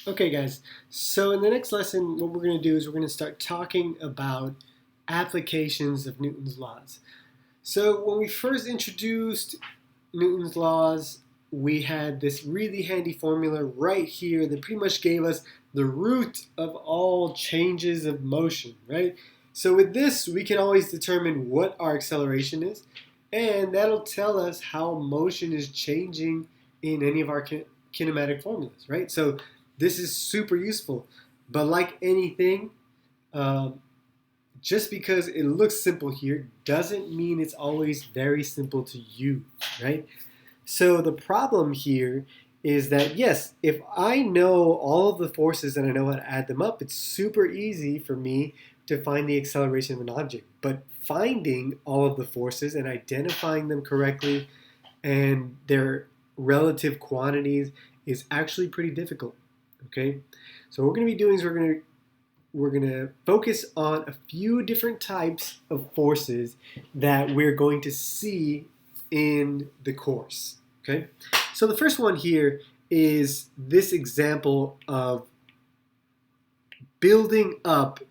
Okay, guys, so in the next lesson, what we're going to do is we're going to start talking about applications of Newton's laws. So when we first introduced Newton's laws, we had this really handy formula right here that pretty much gave us the root of all changes of motion, right? So with this, we can always determine what our acceleration is, and that'll tell us how motion is changing in any of our kinematic formulas, right? So this is super useful, but like anything, um, just because it looks simple here doesn't mean it's always very simple to use, right? So the problem here is that, yes, if I know all of the forces and I know how to add them up, it's super easy for me to find the acceleration of an object. But finding all of the forces and identifying them correctly and their relative quantities is actually pretty difficult. Okay, so what we're going to be doing is we're going to focus on a few different types of forces that we're going to see in the course. Okay, so the first one here is this example of building up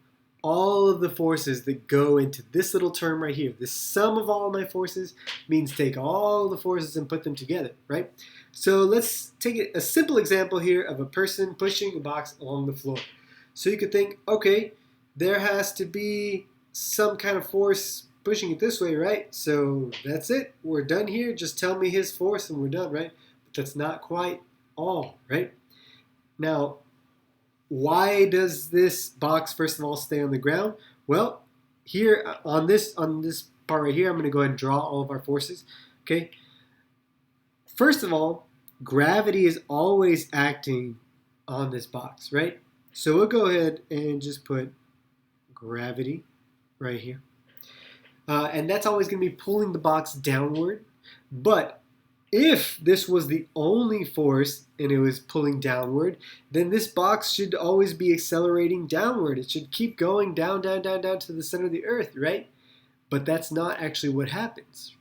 all of the forces that go into this little term right here. The sum of all my forces means take all the forces and put them together, right? So let's take a simple example here of a person pushing a box along the floor. So you could think, okay, there has to be some kind of force pushing it this way, right? So that's it. We're done here. Just tell me his force and we're done, right? But that's not quite all, right? Now, why does this box first of all stay on the ground? Well, here on this part right here, I'm going to go ahead and draw all of our forces. Okay. First of all, gravity is always acting on this box, right? So we'll go ahead and just put gravity right here. And that's always going to be pulling the box downward. But if this was the only force and it was pulling downward, then this box should always be accelerating downward. It should keep going down, down, down, down to the center of the earth, right? But that's not actually what happens.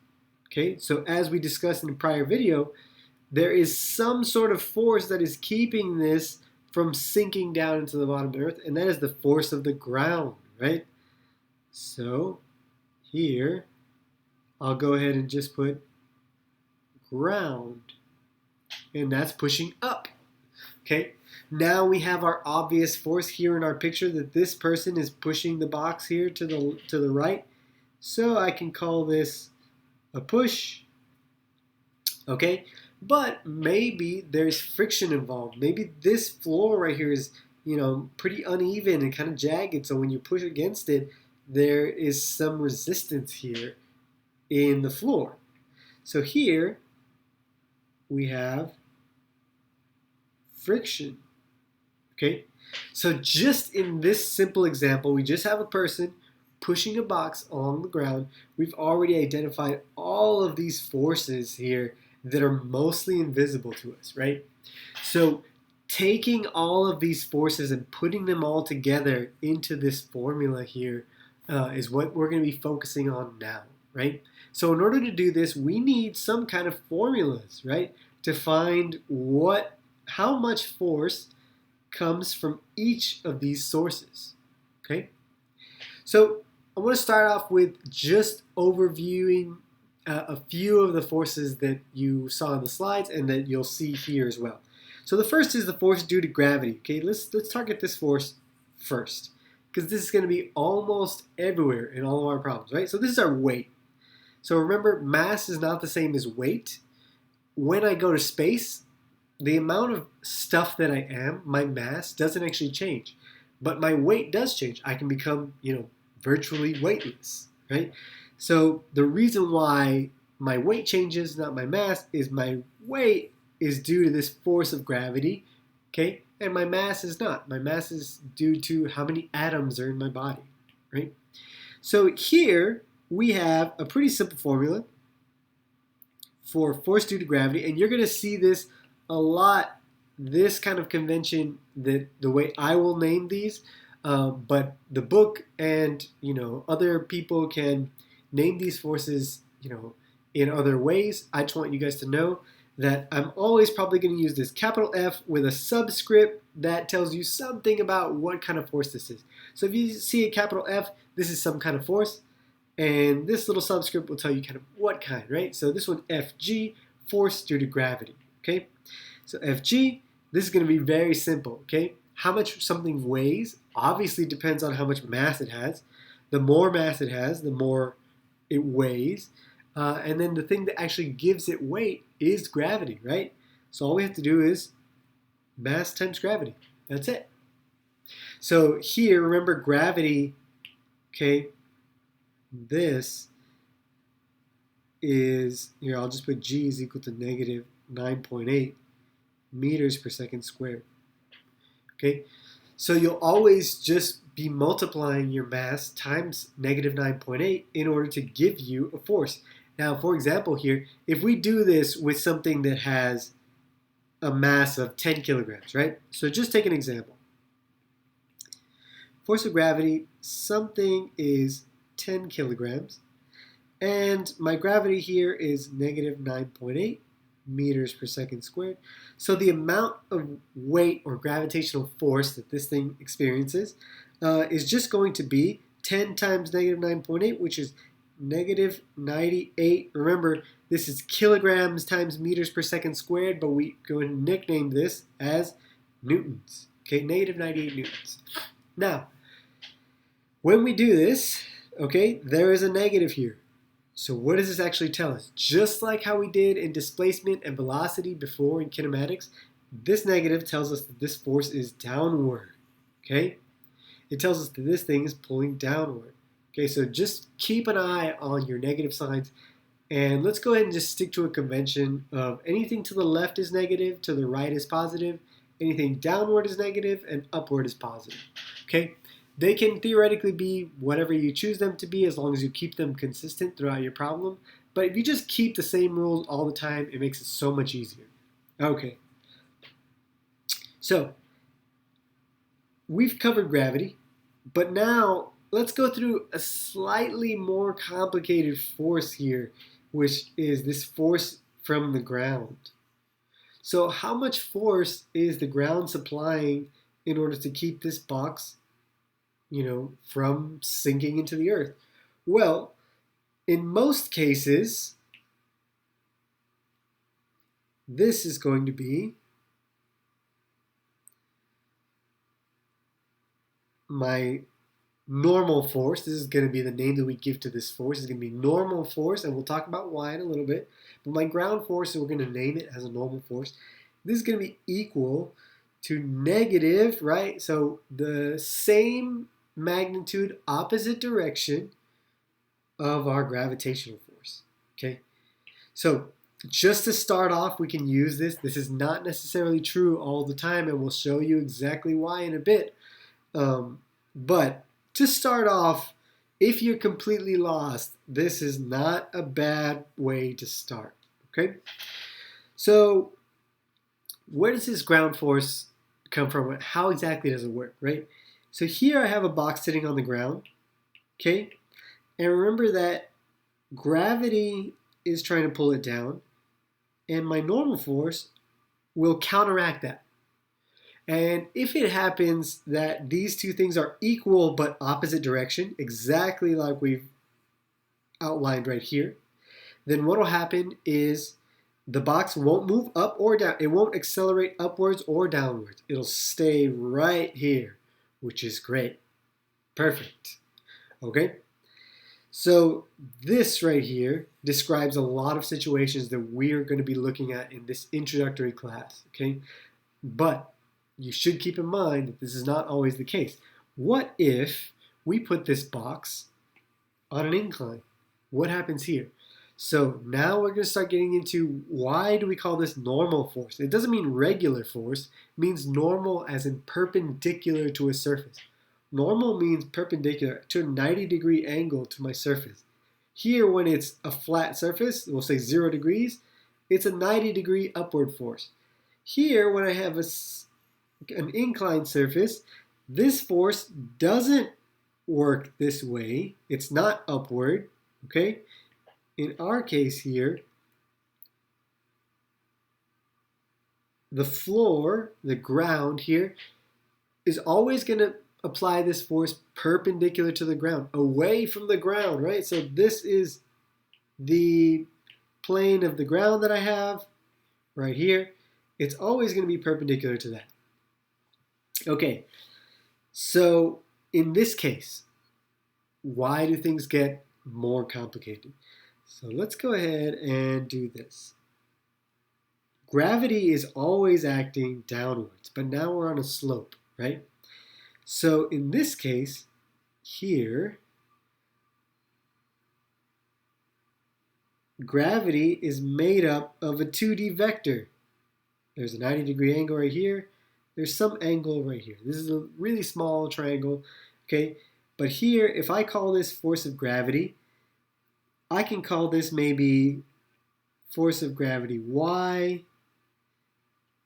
Okay, so as we discussed in the prior video, there is some sort of force that is keeping this from sinking down into the bottom of the earth, and that is the force of the ground, right? So here, I'll go ahead and just put ground, and that's pushing up. Okay, now we have our obvious force here in our picture that this person is pushing the box here to the right. So I can call this a push. Okay, but maybe there's friction involved. Maybe this floor right here is, pretty uneven and kind of jagged. So when you push against it, there is some resistance here in the floor. So here we have friction. Okay, so just in this simple example, we just have a person pushing a box along the ground. We've already identified all of these forces here that are mostly invisible to us, right? So taking all of these forces and putting them all together into this formula here is what we're going to be focusing on now, right? So in order to do this, we need some kind of formulas, right, to find how much force comes from each of these sources, okay? So I want to start off with just overviewing a few of the forces that you saw in the slides and that you'll see here as well. So the first is the force due to gravity. Okay, let's target this force first, because this is going to be almost everywhere in all of our problems, right? So this is our weight. So remember, mass is not the same as weight. When I go to space, the amount of stuff that I am, my mass, doesn't actually change. But my weight does change. I can become, virtually weightless, right? So the reason why my weight changes, not my mass, is my weight is due to this force of gravity, okay? And my mass is not. My mass is due to how many atoms are in my body, right? So here we have a pretty simple formula for force due to gravity, and you're going to see this a lot, this kind of convention, that the way I will name these, but the book and other people can name these forces in other ways. I just want you guys to know that I'm always probably going to use this capital F with a subscript that tells you something about what kind of force this is. So if you see a capital F, this is some kind of force, and this little subscript will tell you kind of what kind, right? So this one, Fg, force due to gravity, okay? So Fg, this is going to be very simple, okay? How much something weighs obviously depends on how much mass it has. The more mass it has, the more it weighs. And then the thing that actually gives it weight is gravity, right? So all we have to do is mass times gravity. That's it. So here, remember gravity, okay, this is, here I'll just put G is equal to negative 9.8 meters per second squared. Okay, so you'll always just be multiplying your mass times negative 9.8 in order to give you a force. Now, for example here, if we do this with something that has a mass of 10 kilograms, right? So just take an example. Force of gravity, something is 10 kilograms, and my gravity here is negative 9.8 meters per second squared. So the amount of weight or gravitational force that this thing experiences is just going to be 10 times negative 9.8, which is negative 98. Remember, this is kilograms times meters per second squared, but we go and nickname this as newtons. Okay, negative 98 newtons. Now, when we do this, okay, there is a negative here. So what does this actually tell us? Just like how we did in displacement and velocity before in kinematics, this negative tells us that this force is downward, okay? It tells us that this thing is pulling downward. Okay, so just keep an eye on your negative signs, and let's go ahead and just stick to a convention of anything to the left is negative, to the right is positive, anything downward is negative, and upward is positive, okay? They can theoretically be whatever you choose them to be as long as you keep them consistent throughout your problem. But if you just keep the same rules all the time, it makes it so much easier. Okay. So, we've covered gravity, but now let's go through a slightly more complicated force here, which is this force from the ground. So how much force is the ground supplying in order to keep this box from sinking into the earth? Well, in most cases, this is going to be my normal force. This is going to be the name that we give to this force. It's going to be normal force, and we'll talk about why in a little bit. But my ground force, so we're going to name it as a normal force. This is going to be equal to negative, right? So the same magnitude, opposite direction of our gravitational force, okay? So just to start off, we can use this. This is not necessarily true all the time, and we'll show you exactly why in a bit. But to start off, if you're completely lost, this is not a bad way to start, okay? So where does this ground force come from? How exactly does it work, right? So here I have a box sitting on the ground, okay? And remember that gravity is trying to pull it down, and my normal force will counteract that. And if it happens that these two things are equal but opposite direction, exactly like we've outlined right here, then what will happen is the box won't move up or down. It won't accelerate upwards or downwards. It'll stay right here, which is great. Perfect. Okay? So this right here describes a lot of situations that we're going to be looking at in this introductory class. Okay? But you should keep in mind that this is not always the case. What if we put this box on an incline? What happens here? So now we're going to start getting into why do we call this normal force? It doesn't mean regular force. It means normal as in perpendicular to a surface. Normal means perpendicular to a 90-degree angle to my surface. Here, when it's a flat surface, we'll say 0 degrees, it's a 90-degree upward force. Here, when I have an inclined surface, this force doesn't work this way. It's not upward, okay? In our case here, the floor, the ground here, is always going to apply this force perpendicular to the ground, away from the ground, right? So this is the plane of the ground that I have right here. It's always going to be perpendicular to that. Okay, so in this case, why do things get more complicated? So let's go ahead and do this. Gravity is always acting downwards, but now we're on a slope, right? So in this case, here, gravity is made up of a 2D vector. There's a 90-degree angle right here. There's some angle right here. This is a really small triangle, okay? But here, if I call this force of gravity, I can call this maybe force of gravity Y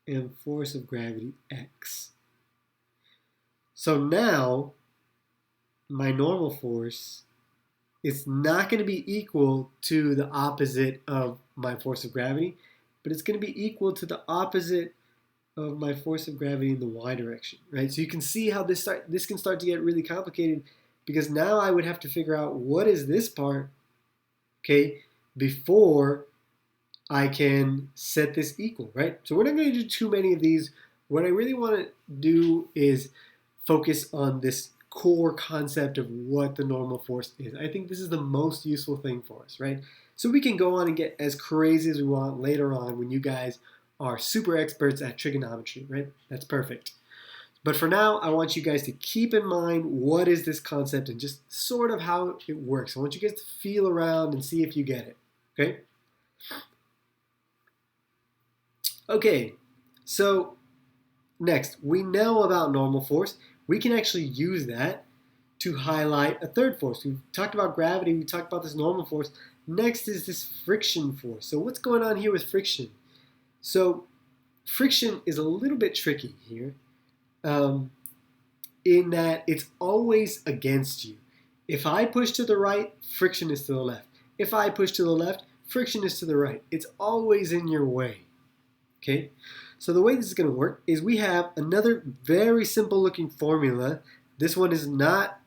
and force of gravity X. So now, my normal force is not going to be equal to the opposite of my force of gravity, but it's going to be equal to the opposite of my force of gravity in the y direction, right? So you can see how this can start to get really complicated, because now I would have to figure out what is this part, okay, before I can set this equal, right? So we're not going to do too many of these. What I really want to do is focus on this core concept of what the normal force is. I think this is the most useful thing for us, right? So we can go on and get as crazy as we want later on when you guys are super experts at trigonometry, right? That's perfect. But for now, I want you guys to keep in mind what is this concept and just sort of how it works. I want you guys to feel around and see if you get it, okay? Okay, so next, we know about normal force. We can actually use that to highlight a third force. We've talked about gravity, we talked about this normal force. Next is this friction force. So what's going on here with friction? So friction is a little bit tricky here in that it's always against you. If I push to the right, friction is to the left. If I push to the left, friction is to the right. It's always in your way. Okay? So the way this is going to work is we have another very simple looking formula. This one is not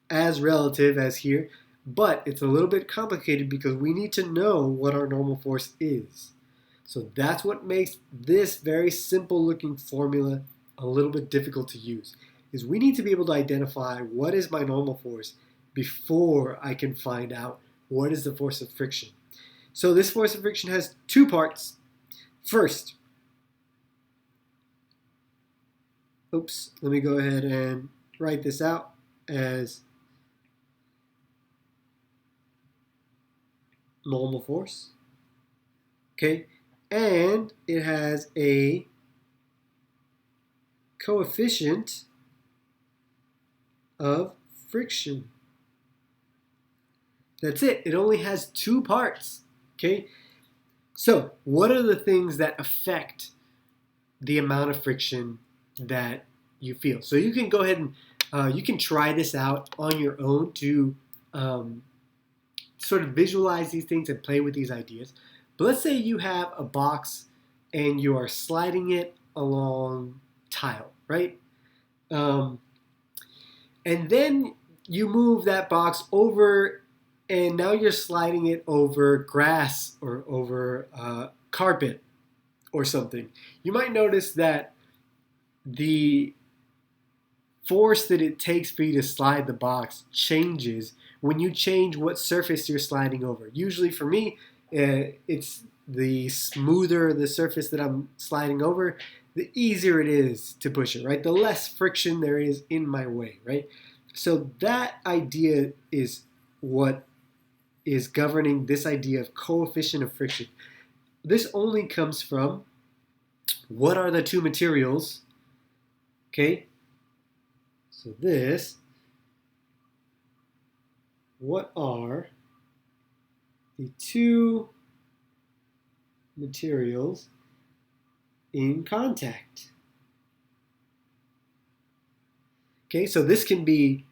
as relative as here, but it's a little bit complicated because we need to know what our normal force is. So that's what makes this very simple looking formula a little bit difficult to use, is we need to be able to identify what is my normal force before I can find out what is the force of friction. So this force of friction has two parts. First, let me go ahead and write this out as normal force, okay? And it has a coefficient of friction. That's it. It only has two parts, okay? So what are the things that affect the amount of friction that you feel? So you can go ahead and you can try this out on your own to sort of visualize these things and play with these ideas. But let's say you have a box and you are sliding it along tile, right? And then you move that box over and now you're sliding it over grass or over carpet or something. You might notice that the force that it takes for you to slide the box changes when you change what surface you're sliding over. Usually for me, it's the smoother the surface that I'm sliding over, the easier it is to push it, right? The less friction there is in my way, right? So that idea is what is governing this idea of coefficient of friction. This only comes from what are the two materials, okay? So what are the two materials in contact? Okay, so this can be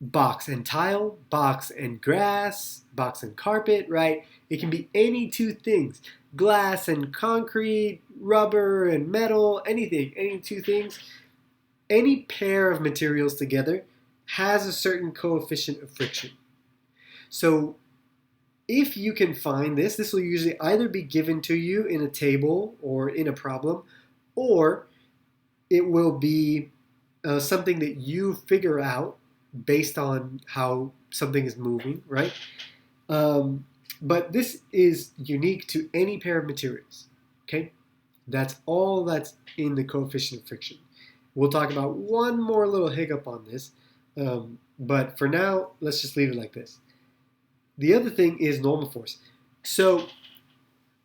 box and tile, box and grass, box and carpet, right? It can be any two things. Glass and concrete, rubber and metal, anything, any two things. Any pair of materials together has a certain coefficient of friction. So if you can find this, this will usually either be given to you in a table or in a problem, or it will be something that you figure out based on how something is moving, right? But this is unique to any pair of materials, okay? That's all that's in the coefficient of friction. We'll talk about one more little hiccup on this, but for now, let's just leave it like this. The other thing is normal force. So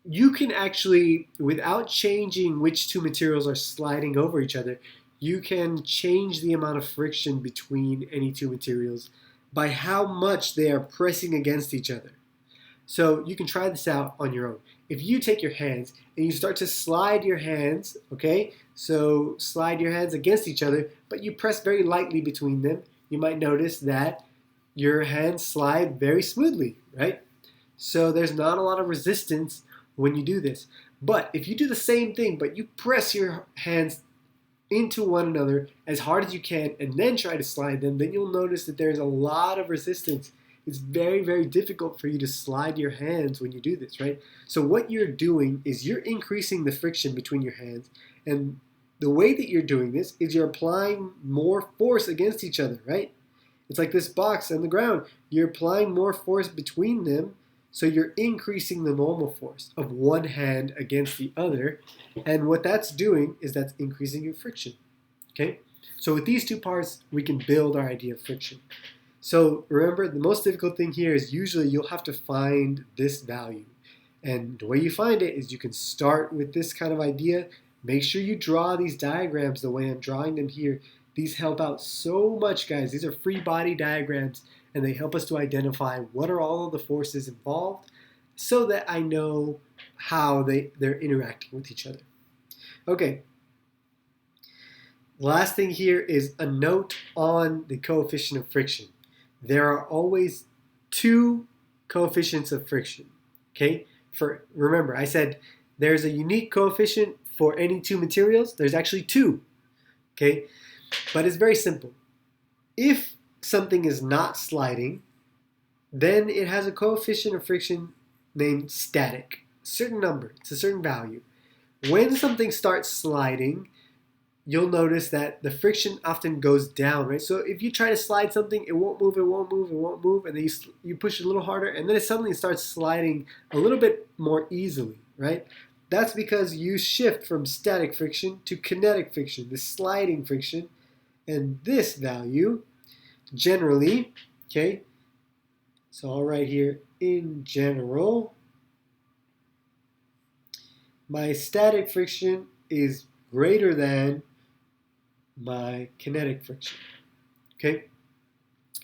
you can actually, without changing which two materials are sliding over each other, you can change the amount of friction between any two materials by how much they are pressing against each other. So you can try this out on your own. If you take your hands and you start to slide your hands, okay, so slide your hands against each other, but you press very lightly between them, you might notice that your hands slide very smoothly, right? So there's not a lot of resistance when you do this. But if you do the same thing, but you press your hands into one another as hard as you can and then try to slide them, then you'll notice that there's a lot of resistance. It's very, very difficult for you to slide your hands when you do this, right? So what you're doing is you're increasing the friction between your hands, and the way that you're doing this is you're applying more force against each other, right? It's like this box and the ground. You're applying more force between them, so you're increasing the normal force of one hand against the other, and what that's doing is that's increasing your friction, okay? So with these two parts, we can build our idea of friction. So remember, the most difficult thing here is usually you'll have to find this value. And the way you find it is you can start with this kind of idea. Make sure you draw these diagrams the way I'm drawing them here. These help out so much, guys. These are free body diagrams, and they help us to identify what are all of the forces involved so that I know how they're interacting with each other. Okay. Last thing here is a note on the coefficient of friction. There are always two coefficients of friction, okay? Remember, I said there's a unique coefficient for any two materials. There's actually two, okay? But it's very simple. If something is not sliding, then it has a coefficient of friction named static, a certain number, it's a certain value. When something starts sliding, you'll notice that the friction often goes down, right? So if you try to slide something, it won't move, it won't move, it won't move, and then you push it a little harder, and then it suddenly starts sliding a little bit more easily, right? That's because you shift from static friction to kinetic friction, the sliding friction, and this value, generally, okay, so I'll write here, in general, my static friction is greater than my kinetic friction, okay?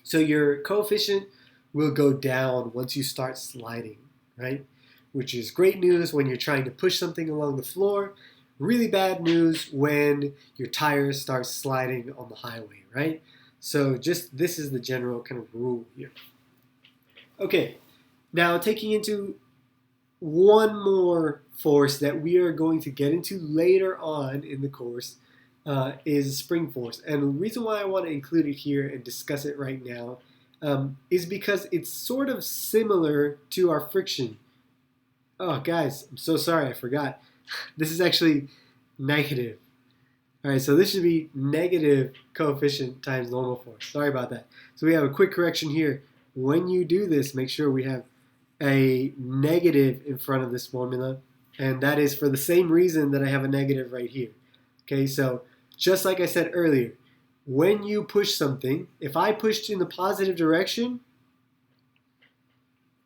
So your coefficient will go down once you start sliding, right? Which is great news when you're trying to push something along the floor. Really bad news when your tires start sliding on the highway, right? So just this is the general kind of rule here. Okay, now taking into one more force that we are going to get into later on in the course is spring force. And the reason why I want to include it here and discuss it right now is because it's sort of similar to our friction. Oh, guys, I'm so sorry, I forgot. This is actually negative. All right, so this should be negative coefficient times normal force. Sorry about that. So we have a quick correction here. When you do this, make sure we have a negative in front of this formula, and that is for the same reason that I have a negative right here. Okay, so just like I said earlier, when you push something, if I pushed in the positive direction,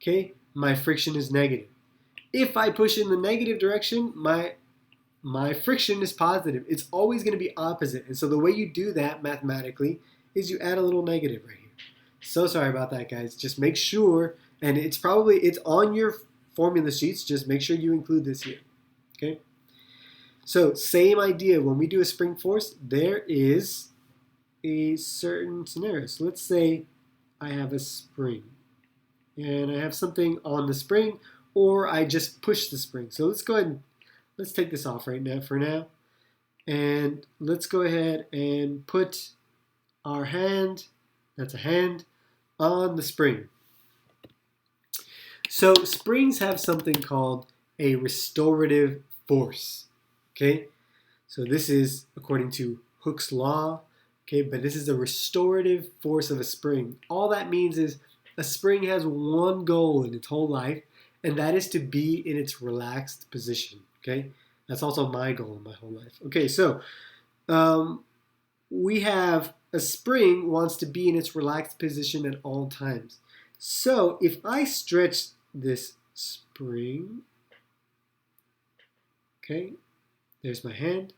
okay, my friction is negative. If I push in the negative direction, my friction is positive. It's always going to be opposite. And so the way you do that mathematically is you add a little negative right here. So sorry about that, guys. Just make sure, and it's on your formula sheets. Just make sure you include this here. Okay? So same idea. When we do a spring force, there is a certain scenario. So let's say I have a spring. And I have something on the spring, or I just push the spring. So let's go ahead and let's take this off right now for now. And let's go ahead and put our hand, that's a hand, on the spring. So springs have something called a restorative force. Okay, so this is according to Hooke's law. Okay, but this is a restorative force of a spring. All that means is a spring has one goal in its whole life, and that is to be in its relaxed position. Okay, that's also my goal in my whole life. Okay, so we have a spring wants to be in its relaxed position at all times. So if I stretch this spring, okay, there's my hand.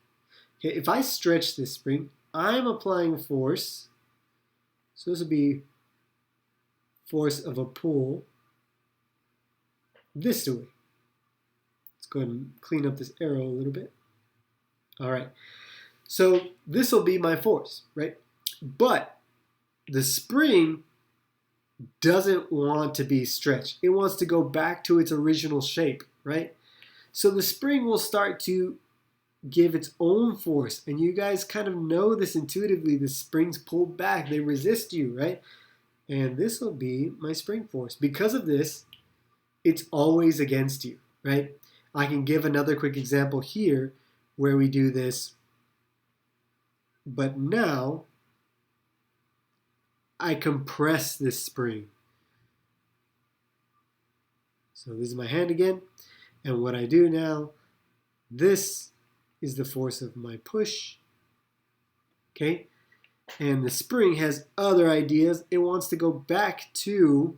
Okay, if I stretch this spring, I'm applying force. So this would be force of a pull this way. Let's go ahead and clean up this arrow a little bit. All right, so this will be my force, right? But the spring doesn't want to be stretched. It wants to go back to its original shape, right? So the spring will start to give its own force, and you guys kind of know this intuitively. The springs pull back, they resist you, right? And this will be my spring force. Because of this, it's always against you, right? I can give another quick example here where we do this, but now I compress this spring. So this is my hand again, and what I do now, this is the force of my push, okay? And the spring has other ideas. It wants to go back to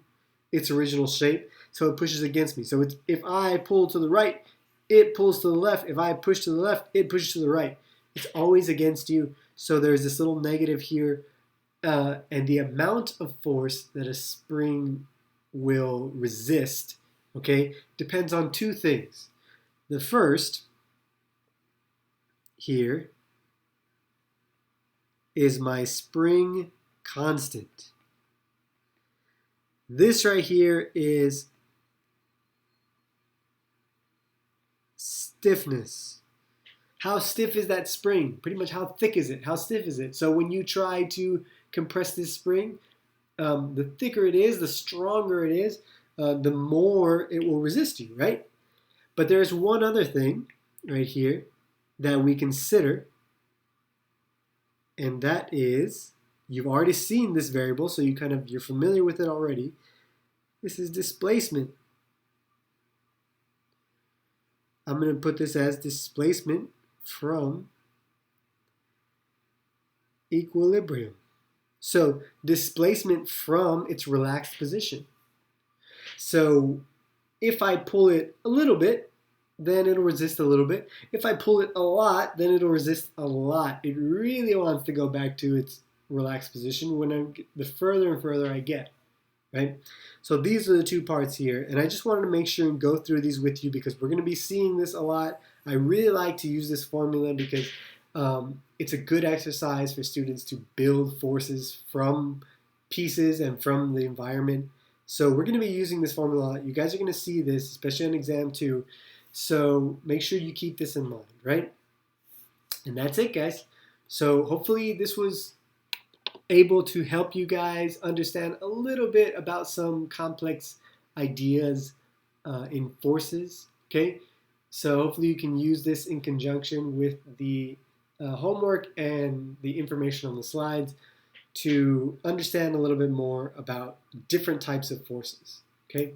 its original shape, so it pushes against me. So if I pull to the right, it pulls to the left. If I push to the left, it pushes to the right. It's always against you. So there's this little negative here, and the amount of force that a spring will resist, okay, depends on two things. The first here is my spring constant. This right here is stiffness. How stiff is that spring? Pretty much how thick is it? How stiff is it? So when you try to compress this spring, the thicker it is, the stronger it is, the more it will resist you, right? But there's one other thing right here that we consider, and that is, you've already seen this variable, so you're familiar with it already. This is displacement. I'm going to put this as displacement from equilibrium. So displacement from its relaxed position. So if I pull it a little bit, then it'll resist a little bit. If I pull it a lot, then it'll resist a lot. It really wants to go back to its relaxed position the further and further I get, right? So these are the two parts here, and I just wanted to make sure and go through these with you because we're going to be seeing this a lot. I really like to use this formula because it's a good exercise for students to build forces from pieces and from the environment. So we're going to be using this formula. You guys are going to see this, especially on exam 2. So make sure you keep this in mind, right? And that's it, guys. So hopefully this was able to help you guys understand a little bit about some complex ideas in forces, okay? So hopefully you can use this in conjunction with the homework and the information on the slides to understand a little bit more about different types of forces, okay?